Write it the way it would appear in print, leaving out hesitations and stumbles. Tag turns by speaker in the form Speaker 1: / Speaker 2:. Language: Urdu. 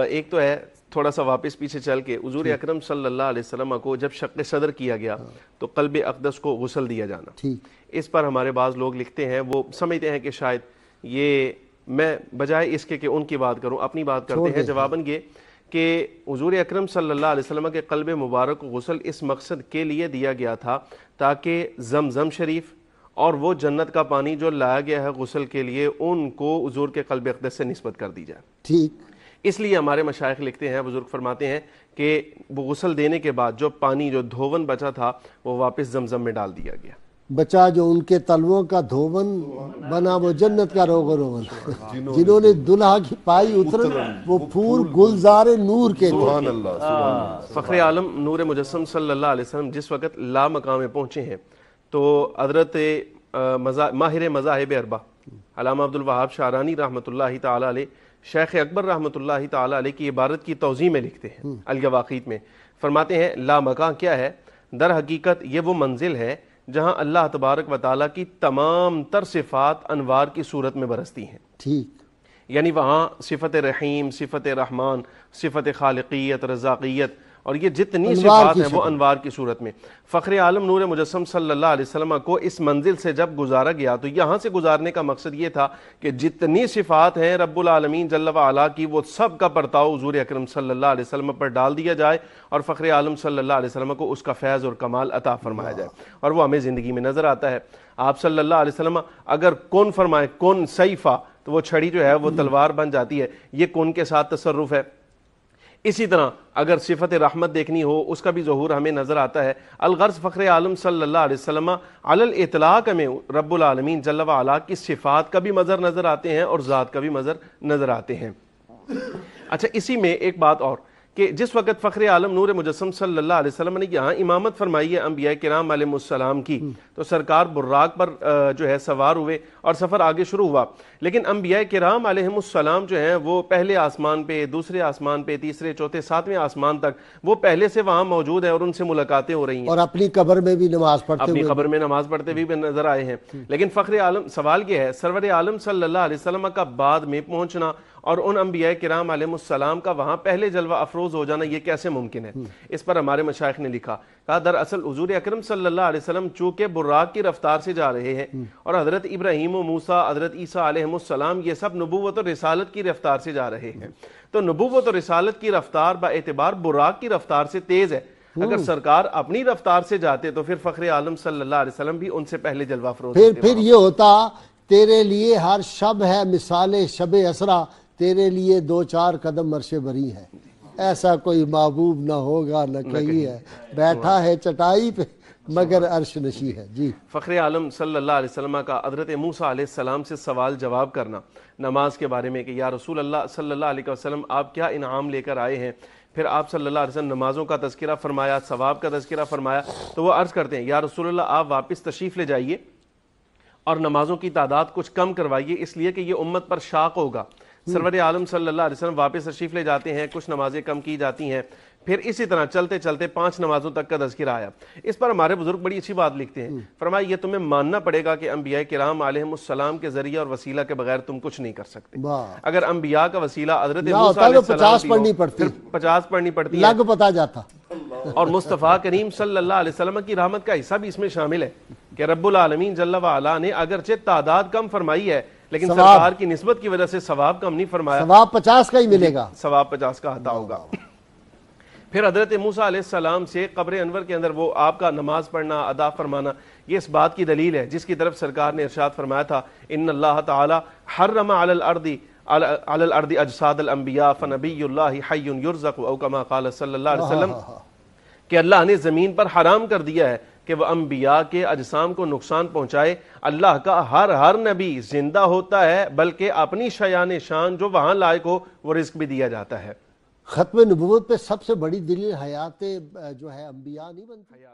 Speaker 1: ایک تو ہے تھوڑا سا واپس پیچھے چل کے حضور اکرم صلی اللہ علیہ وسلم کو جب شق صدر کیا گیا تو قلب اقدس کو غسل دیا جانا، اس پر ہمارے بعض لوگ لکھتے ہیں، وہ سمجھتے ہیں کہ شاید یہ، میں بجائے اس کے کہ ان کی بات کروں اپنی بات کرتے ہیں، جواباً یہ کہ حضور اکرم صلی اللہ علیہ وسلم کے قلب مبارک کو غسل اس مقصد کے لیے دیا گیا تھا تاکہ زمزم شریف اور وہ جنت کا پانی جو لایا گیا ہے غسل کے لیے ان کو حضور کے قلب اقدس سے نسبت کر دی جائے۔
Speaker 2: ٹھیک،
Speaker 1: اس لیے ہمارے مشائخ لکھتے ہیں، بزرگ فرماتے ہیں کہ وہ غسل دینے کے بعد جو پانی جو دھون بچا تھا وہ واپس زمزم میں ڈال دیا گیا،
Speaker 2: بچا جو ان کے تلووں کا دھون بنا وہ جنت کا روغن روغن، جنہوں نے دلہا کی پائی اتر وہ پھول گلزار نور کے تھے۔
Speaker 1: فخر عالم نور مجسم صلی اللہ علیہ وسلم جس وقت لا مقام میں پہنچے ہیں تو حضرت ماہر مذاہب اربع علامہ عبدالوہاب شعرانی رحمۃ اللہ تعالی علیہ، شیخ اکبر رحمۃ اللہ تعالی علیہ کی عبارت کی توضیح میں لکھتے ہیں الیواقیت میں، فرماتے ہیں لا مکان کیا ہے؟ در حقیقت یہ وہ منزل ہے جہاں اللہ تبارک و تعالیٰ کی تمام تر صفات انوار کی صورت میں برستی ہیں۔
Speaker 2: ٹھیک،
Speaker 1: یعنی وہاں صفت رحیم، صفت رحمان، صفت خالقیت، رزاقیت اور یہ جتنی صفات ہیں وہ انوار کی صورت میں۔ فخر عالم نور مجسم صلی اللہ علیہ وسلم کو اس منزل سے جب گزارا گیا تو یہاں سے گزارنے کا مقصد یہ تھا کہ جتنی صفات ہیں رب العالمین جل وعلا کی وہ سب کا پرتاؤ حضور اکرم صلی اللہ علیہ وسلم پر ڈال دیا جائے اور فخر عالم صلی اللہ علیہ وسلم کو اس کا فیض اور کمال عطا فرمایا جائے، اور وہ ہمیں زندگی میں نظر آتا ہے۔ آپ صلی اللہ علیہ وسلم اگر کون فرمائے کون سیفا تو وہ چھڑی جو ہے وہ تلوار بن جاتی ہے، یہ کون کے ساتھ تصرف ہے۔ اسی طرح اگر صفت رحمت دیکھنی ہو اس کا بھی ظہور ہمیں نظر آتا ہے۔ الغرض فخر عالم صلی اللہ علیہ وسلم علی الاطلاق میں رب العالمین جل وعلا کی صفات کا بھی مظہر نظر آتے ہیں اور ذات کا بھی مظہر نظر آتے ہیں۔ اچھا، اسی میں ایک بات اور کہ جس وقت فخر عالم نور مجسم صلی اللہ علیہ وسلم نے یہاں امامت فرمائی ہے انبیاء کرام علیہم السلام کی تو سرکار براق پر جو ہے سوار ہوئے اور سفر آگے شروع ہوا، لیکن انبیاء کرام علیہم السلام جو ہیں وہ پہلے آسمان پہ، دوسرے آسمان پہ، تیسرے، چوتھے، ساتویں آسمان تک وہ پہلے سے وہاں موجود ہیں اور ان سے ملاقاتیں ہو رہی ہیں،
Speaker 2: اور اپنی قبر میں بھی نماز پڑھتے
Speaker 1: اپنی قبر میں نماز پڑھتے بھی نظر آئے ہیں۔ لیکن فخر عالم، سوال یہ ہے سرور عالم صلی اللہ علیہ وسلم کا بعد میں پہنچنا اور ان انبیاء کرام علیہم السلام کا وہاں پہلے جلوہ افروز ہو جانا یہ کیسے ممکن ہے؟ اس پر ہمارے مشائخ نے لکھا، کہا دراصل حضور اکرم صلی اللہ علیہ وسلم چونکہ براق کی رفتار سے جا رہے ہیں اور حضرت ابراہیم و موسیٰ، حضرت عیسیٰ علیہم السلام یہ سب نبوت اور رسالت کی رفتار سے جا رہے ہیں، تو نبوت اور رسالت کی رفتار با اعتبار براق کی رفتار سے تیز ہے۔ اگر سرکار اپنی رفتار سے جاتے تو پھر فخر عالم صلی اللہ علیہ وسلم بھی ان سے پہلے جلوہ افروز ہوتے۔
Speaker 2: پھر یہ ہوتا تیرے لیے ہر شب ہے مثال شب اسرا، تیرے لیے 2-4 قدم عرش بری ہے، ایسا کوئی محبوب نہ ہوگا نہ کہیں ہے، بیٹھا ہے چٹائی پہ مگر عرش نشی ہے۔ جی،
Speaker 1: فخر عالم صلی اللہ علیہ وسلم کا حضرت موسیٰ علیہ السلام سے سوال جواب کرنا نماز کے بارے میں کہ یا رسول اللہ صلی اللہ علیہ وسلم آپ کیا انعام لے کر آئے ہیں، پھر آپ صلی اللہ علیہ وسلم نمازوں کا تذکرہ فرمایا، ثواب کا تذکرہ فرمایا، تو وہ عرض کرتے ہیں یا رسول اللہ آپ واپس تشریف لے جائیے اور نمازوں کی تعداد کچھ کم کروائیے اس لیے کہ یہ امت پر شاق ہوگا۔ سرور عالم صلی اللہ علیہ وسلم واپس تشریف لے جاتے ہیں، کچھ نمازیں کم کی جاتی ہیں، پھر اسی طرح چلتے چلتے 5 نمازوں تک کا تذکرہ آیا۔ اس پر ہمارے بزرگ بڑی اچھی بات لکھتے ہیں، فرمایا یہ تمہیں ماننا پڑے گا کہ انبیاء کرام علیہم السلام کے ذریعہ اور وسیلہ کے بغیر تم کچھ نہیں کر سکتے۔ اگر انبیاء کا وسیلہ حضرت موسیٰ علیہ السلام
Speaker 2: 50 پڑھنی پڑتی،
Speaker 1: 50 پڑھنی پڑتی ہے،
Speaker 2: لگ پتا جاتا،
Speaker 1: اور مصطفیٰ کریم صلی اللہ علیہ وسلم کی رحمت کا حصہ بھی اس میں شامل ہے کہ رب العالمین جل وعلا نے اگرچہ تعداد کم فرمائی ہے لیکن سرکار کی نسبت کی وجہ سے ثواب کم نہیں فرمایا،
Speaker 2: ثواب 50 کا ہی ملے گا،
Speaker 1: ثواب 50 کا عطا ہوگا۔ پھر حضرت موسیٰ علیہ السلام سے قبر انور کے اندر وہ آپ کا نماز پڑھنا، ادا فرمانا، یہ اس بات کی دلیل ہے جس کی طرف سرکار نے ارشاد فرمایا تھا ان اللہ تعالی حرم علی الارض اجساد الانبیاء فنبی اللہ حی یرزق او کما قال صلی اللہ علیہ وسلم، کہ اللہ نے زمین پر حرام کر دیا ہے کہ وہ انبیاء کے اجسام کو نقصان پہنچائے۔ اللہ کا ہر نبی زندہ ہوتا ہے بلکہ اپنی شیان شان جو وہاں لائق ہو وہ رزق بھی دیا جاتا ہے۔
Speaker 2: ختم نبوت پہ سب سے بڑی دلیل حیات جو ہے انبیاء نہیں بنتی؟